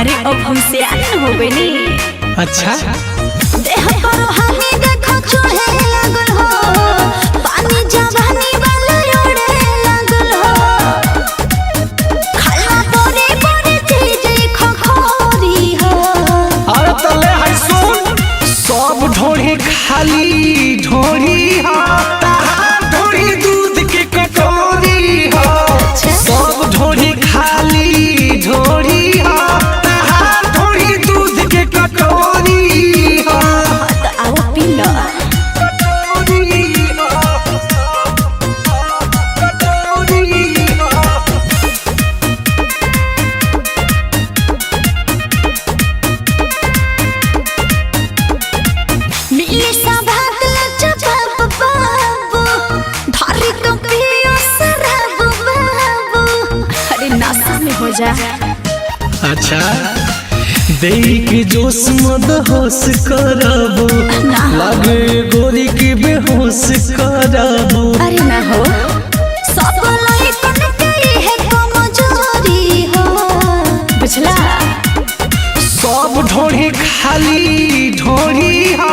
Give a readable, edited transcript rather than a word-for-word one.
अरे अब हम सियान हो गए नी। अच्छा देह पर हमी देखो चढ़े लागल हो, पानी जवानी वाला उड़े लागल हो, खाला बोरे बोरे चीज खखोरी हो। अरे तले है सुन, सब ढोरी खाली ढोरी हो, तहार ढोरी दूध के कटोरी हो। सब ढोरी खाली ढोरी हो, तहार ढोरी दूध के कटोरी हो। तो आओ पी लो। मिले सभात लचबाब बाबू, धारी कपियो शराब बाबू। अरे नाश्ता में हो जा। अच्छा देई के जोश मद होश करबो, लागे गोरी के बेहोश करबो। अरे ना हो सब लइकन के है कमजोरी हो। बुझला। सब ढोरी खाली ढोरी हो,